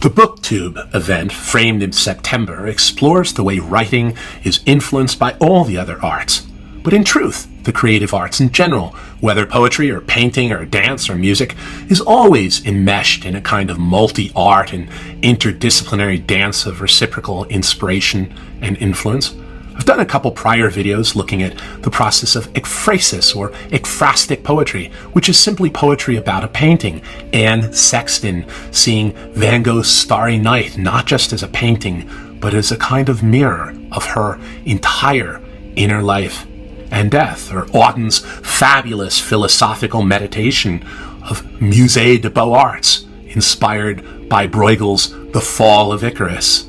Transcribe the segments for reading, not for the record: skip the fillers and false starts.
The BookTube event, framed in September, explores the way writing is influenced by all the other arts. But in truth, the creative arts in general, whether poetry or painting or dance or music, is always enmeshed in a kind of multi-art and interdisciplinary dance of reciprocal inspiration and influence. I've done a couple prior videos looking at the process of ekphrasis or ekphrastic poetry, which is simply poetry about a painting, and Sexton seeing Van Gogh's Starry Night not just as a painting, but as a kind of mirror of her entire inner life and death, or Auden's fabulous philosophical meditation of Musee de Beau arts, inspired by Bruegel's The Fall of Icarus.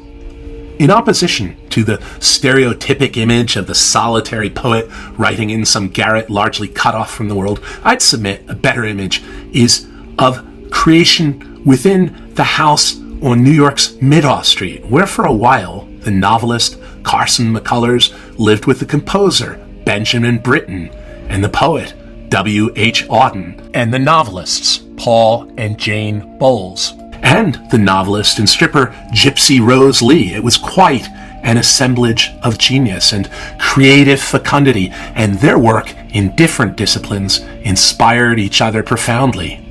In opposition to the stereotypic image of the solitary poet writing in some garret largely cut off from the world, I'd submit a better image is of creation within the house on New York's Midoff Street, where for a while the novelist Carson McCullers lived with the composer Benjamin Britten and the poet W.H. Auden, and the novelists Paul and Jane Bowles, and the novelist and stripper Gypsy Rose Lee. It was quite an assemblage of genius and creative fecundity, and their work in different disciplines inspired each other profoundly.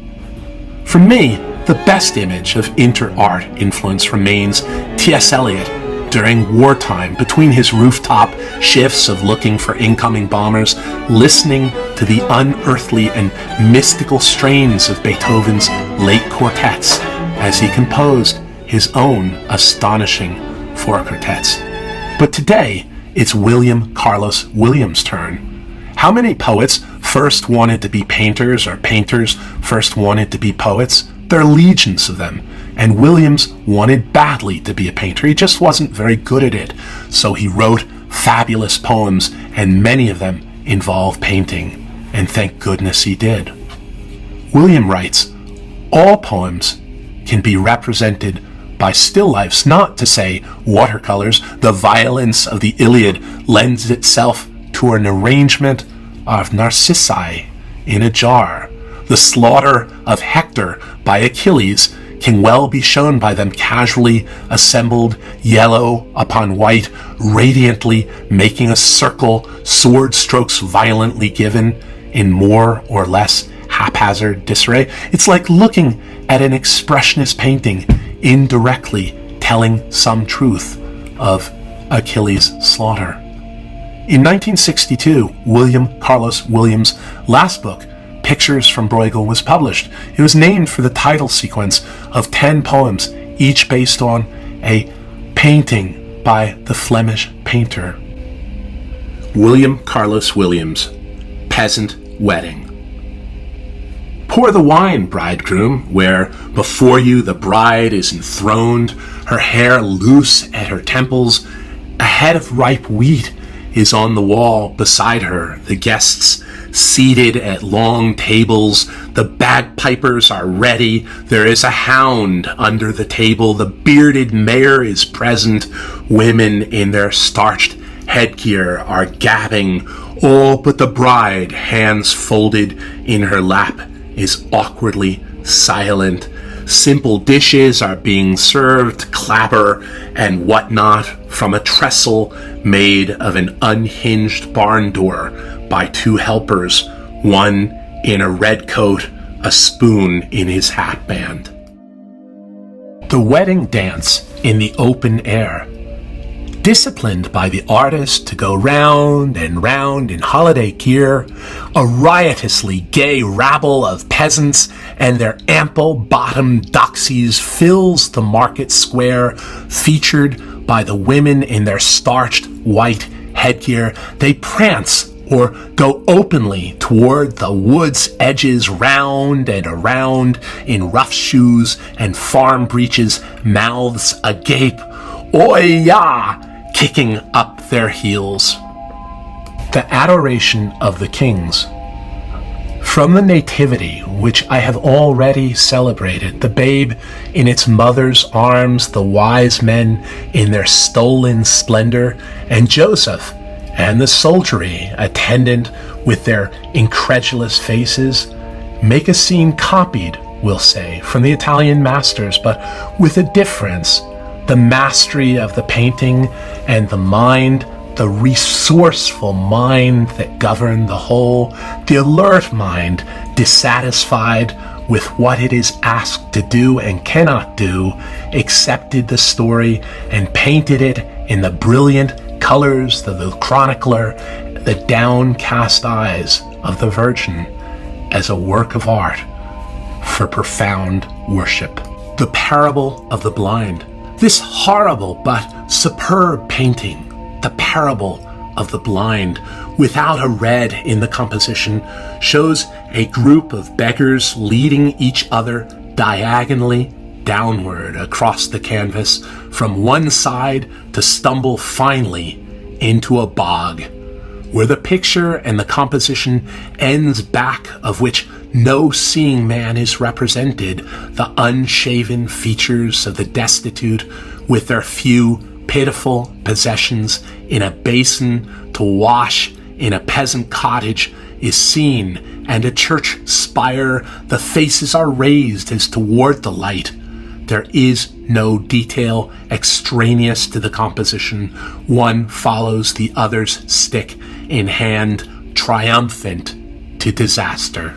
For me, the best image of inter-art influence remains T.S. Eliot during wartime, between his rooftop shifts of looking for incoming bombers, listening to the unearthly and mystical strains of Beethoven's late quartets as he composed his own astonishing four quartets. But today, it's William Carlos Williams' turn. How many poets first wanted to be painters, or painters first wanted to be poets? There are legions of them. And Williams wanted badly to be a painter. He just wasn't very good at it. So he wrote fabulous poems, and many of them involve painting. And thank goodness he did. William writes, all poems can be represented by still lifes, not to say watercolors. The violence of the Iliad lends itself to an arrangement of narcissi in a jar. The slaughter of Hector by Achilles can well be shown by them casually assembled, yellow upon white, radiantly making a circle, sword strokes violently given in more or less haphazard disarray. It's like looking at an expressionist painting, indirectly telling some truth of Achilles' slaughter. In 1962, William Carlos Williams' last book, Pictures from Bruegel, was published. It was named for the title sequence of 10 poems, each based on a painting by the Flemish painter. William Carlos Williams, Peasant Wedding. Pour the wine, bridegroom, where before you the bride is enthroned, her hair loose at her temples, a head of ripe wheat is on the wall beside her, the guests seated at long tables, the bagpipers are ready, there is a hound under the table, the bearded mayor is present, women in their starched headgear are gabbing, all but the bride, hands folded in her lap, is awkwardly silent. Simple dishes are being served, clapper and whatnot, from a trestle made of an unhinged barn door by two helpers, one in a red coat, a spoon in his hatband. The wedding dance in the open air, disciplined by the artist to go round and round in holiday gear, a riotously gay rabble of peasants and their ample-bottomed doxies fills the market square, featured by the women in their starched white headgear. They prance or go openly toward the wood's edges, round and around in rough shoes and farm breeches, mouths agape, oy-ya, kicking up their heels. The adoration of the kings. From the nativity, which I have already celebrated, the babe in its mother's arms, the wise men in their stolen splendor, and Joseph and the soldiery attendant with their incredulous faces, make a scene copied we'll say, from the Italian masters, but with a difference. The mastery of the painting and the mind, the resourceful mind that governed the whole, the alert mind, dissatisfied with what it is asked to do and cannot do, accepted the story and painted it in the brilliant colors of the chronicler, the downcast eyes of the Virgin, as a work of art for profound worship. The Parable of the Blind. This horrible but superb painting, The Parable of the Blind, without a red in the composition, shows a group of beggars leading each other diagonally downward across the canvas from one side to stumble finally into a bog, where the picture and the composition ends back of which no seeing man is represented, the unshaven features of the destitute with their few pitiful possessions in a basin to wash in a peasant cottage is seen, and a church spire, the faces are raised as toward the light. There is no detail extraneous to the composition. One follows the other's stick in hand, triumphant to disaster.